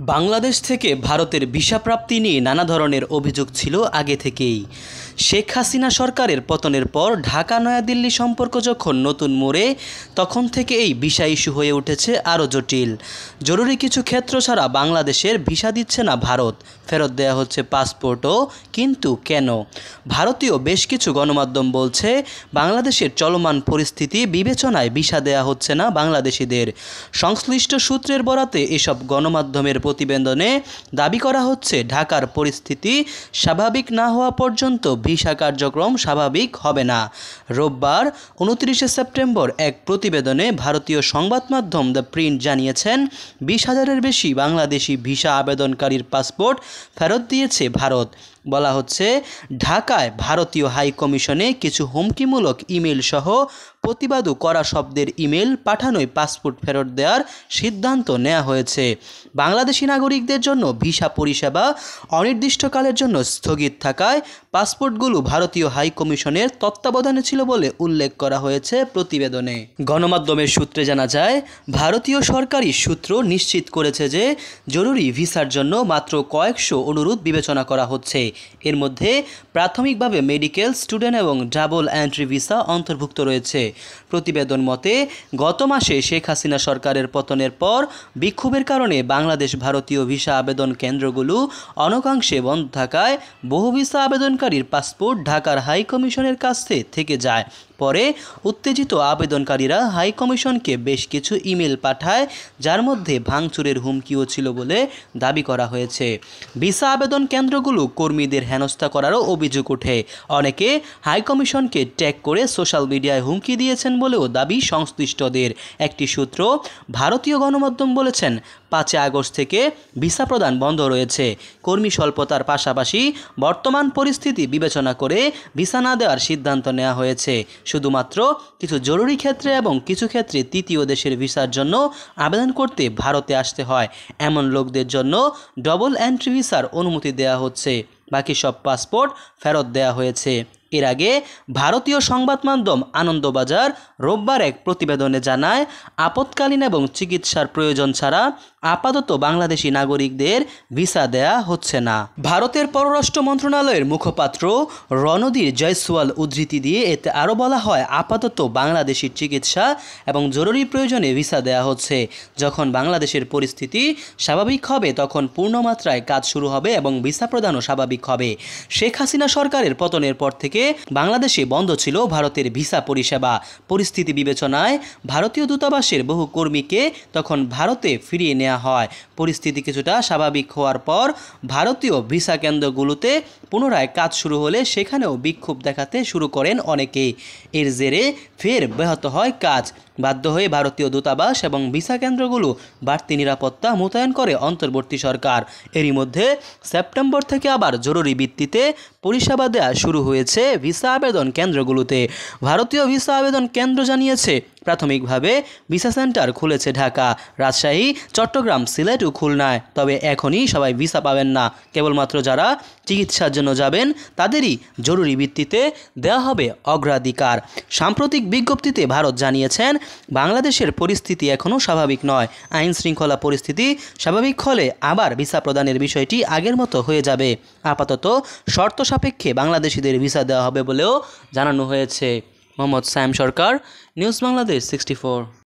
বাংলাদেশ থেকে ভারতের ভিসা প্রাপ্তি নিয়ে নানা ধরনের অভিযোগ ছিল আগে থেকেই। শেখ হাসিনা সরকারের পতনের পর ঢাকা নয়াদিল্লি সম্পর্ক যখন নতুন মোড়ে, তখন থেকে এই ভিসা ইস্যু হয়ে উঠেছে আরও জটিল। জরুরি কিছু ক্ষেত্র ছাড়া বাংলাদেশের ভিসা দিচ্ছে না ভারত, ফেরত দেয়া হচ্ছে পাসপোর্টও। কিন্তু কেন? ভারতীয় বেশ কিছু গণমাধ্যম বলছে, বাংলাদেশের চলমান পরিস্থিতি বিবেচনায় ভিসা দেয়া হচ্ছে না বাংলাদেশিদের। সংশ্লিষ্ট সূত্রের বরাতে এসব গণমাধ্যমের প্রতিবেদনে দাবি করা হচ্ছে, ঢাকার পরিস্থিতি স্বাভাবিক না হওয়া পর্যন্ত ভিসা কার্যক্রম স্বাভাবিক হবে না। রোববার 29 সেপ্টেম্বর এক প্রতিবেদনে ভারতীয় সংবাদ মাধ্যম দ্য প্রিন্ট জানিয়েছেন, 20,000-এর বেশি বাংলাদেশি ভিসা আবেদনকারীর পাসপোর্ট ফেরত দিয়েছে ভারত। বলা হচ্ছে, ঢাকায় ভারতীয় হাই কমিশনে কিছু হুমকিমূলক ইমেল সহ প্রতিবাদও করা শব্দের ইমেল পাঠানোয় পাসপোর্ট ফেরত দেওয়ার সিদ্ধান্ত নেওয়া হয়েছে। বাংলাদেশি নাগরিকদের জন্য ভিসা পরিষেবা অনির্দিষ্টকালের জন্য স্থগিত থাকায় পাসপোর্টগুলো ভারতীয় হাই কমিশনের তত্ত্বাবধানে ছিল বলে উল্লেখ করা হয়েছে প্রতিবেদনে। গণমাধ্যমের সূত্রে জানা যায়, ভারতীয় সরকারি সূত্র নিশ্চিত করেছে যে জরুরি ভিসার জন্য মাত্র কয়েকশো অনুরোধ বিবেচনা করা হচ্ছে। এর মধ্যে প্রাথমিকভাবে মেডিকেল, স্টুডেন্ট এবং ডাবল এন্ট্রি ভিসা অন্তর্ভুক্ত রয়েছে। প্রতিবেদন মতে, গত মাসে শেখ হাসিনা সরকারের পতনের পর বিক্ষোভের কারণে বাংলাদেশ ভারতীয় ভিসা আবেদন কেন্দ্রগুলো অনেকাংশে বন্ধ থাকায় বহু ভিসা আবেদনকারীর পাসপোর্ট ঢাকার হাই কমিশনের কাছে থেকে যায়। পরে উত্তেজিত আবেদনকারীরা হাই কমিশনকে বেশ কিছু ইমেল পাঠায়, যার মধ্যে ভাঙচুরের হুমকিও ছিল বলে দাবি করা হয়েছে। ভিসা আবেদন কেন্দ্রগুলো কর্মীদের হেনস্থা করারও অভিযোগ ওঠে। অনেকে হাই কমিশনকে ট্যাগ করে সোশ্যাল মিডিয়ায় হুমকি দিয়েছেন বলেও দাবি সংশ্লিষ্টদের। একটি সূত্র ভারতীয় গণমাধ্যম বলেছেন, 5 আগস্ট থেকে ভিসা প্রদান বন্ধ রয়েছে। কর্মী স্বল্পতার পাশাপাশি বর্তমান পরিস্থিতি বিবেচনা করে ভিসা না দেওয়ার সিদ্ধান্ত নেওয়া হয়েছে। শুধুমাত্র কিছু জরুরি ক্ষেত্রে এবং কিছু ক্ষেত্রে তৃতীয় দেশের ভিসার জন্য আবেদন করতে ভারতে আসতে হয় এমন লোকদের জন্য ডবল এন্ট্রি ভিসার অনুমতি দেওয়া হচ্ছে। বাকি সব পাসপোর্ট ফেরত দেওয়া হয়েছে। এর আগে ভারতীয় সংবাদ মাধ্যম আনন্দবাজার রোববার এক প্রতিবেদনে জানায়, আপৎকালীন এবং চিকিৎসার প্রয়োজন ছাড়া আপাতত বাংলাদেশি নাগরিকদের ভিসা দেয়া হচ্ছে না। ভারতের পররাষ্ট্র মন্ত্রণালয়ের মুখপাত্র রণধীর জয়সওয়াল উদ্ধৃতি দিয়ে এতে আরও বলা হয়, আপাতত বাংলাদেশি চিকিৎসা এবং জরুরি প্রয়োজনে ভিসা দেয়া হচ্ছে। যখন বাংলাদেশের পরিস্থিতি স্বাভাবিক হবে তখন পূর্ণমাত্রায় কাজ শুরু হবে এবং ভিসা প্রদানও স্বাভাবিক হবে। শেখ হাসিনা সরকারের পতনের পর থেকে বাংলাদেশে বন্ধ ছিল ভারতের ভিসা পরিষেবা। পরিস্থিতি বিবেচনায় ভারতীয় দূতাবাসের বহু কর্মীকে তখন ভারতে ফিরিয়ে নেওয়া হয়। পরিস্থিতি কিছুটা স্বাভাবিক হওয়ার পর ভারতীয় ভিসা কেন্দ্রগুলোতে পুনরায় কাজ শুরু হলে সেখানেও বিক্ষোভ দেখাতে শুরু করেন অনেকেই। এর জেরে ফের ব্যাহত হয় কাজ। বাধ্য হয়ে ভারতীয় দূতাবাস এবং ভিসা কেন্দ্রগুলো বাড়তি নিরাপত্তা মোতায়েন করে অন্তর্বর্তী সরকার। এরই মধ্যে সেপ্টেম্বর থেকে আবার জরুরি ভিত্তিতে পরিষেবা দেওয়া শুরু হয়েছে ভিসা আবেদন কেন্দ্রগুলোতে। ভারতীয় ভিসা আবেদন কেন্দ্র জানিয়েছে, প্রাথমিকভাবে ভিসা সেন্টার খুলেছে ঢাকা, রাজশাহী, চট্টগ্রাম, সিলেট ও খুলনায়। তবে এখনই সবাই ভিসা পাবেন না। কেবলমাত্র যারা চিকিৎসার জন্য যাবেন তাদেরই জরুরি ভিত্তিতে দেওয়া হবে অগ্রাধিকার। সাম্প্রতিক বিজ্ঞপ্তিতে ভারত জানিয়েছেন, বাংলাদেশের পরিস্থিতি এখনও স্বাভাবিক নয়। আইন শৃঙ্খলা পরিস্থিতি স্বাভাবিক হলে আবার ভিসা প্রদানের বিষয়টি আগের মতো হয়ে যাবে। আপাতত শর্ত সাপেক্ষে বাংলাদেশিদের ভিসা দেওয়া হবে বলেও জানানো হয়েছে। মোহাম্মদ সায়েম সরকার, নিউজ বাংলাদেশ 64।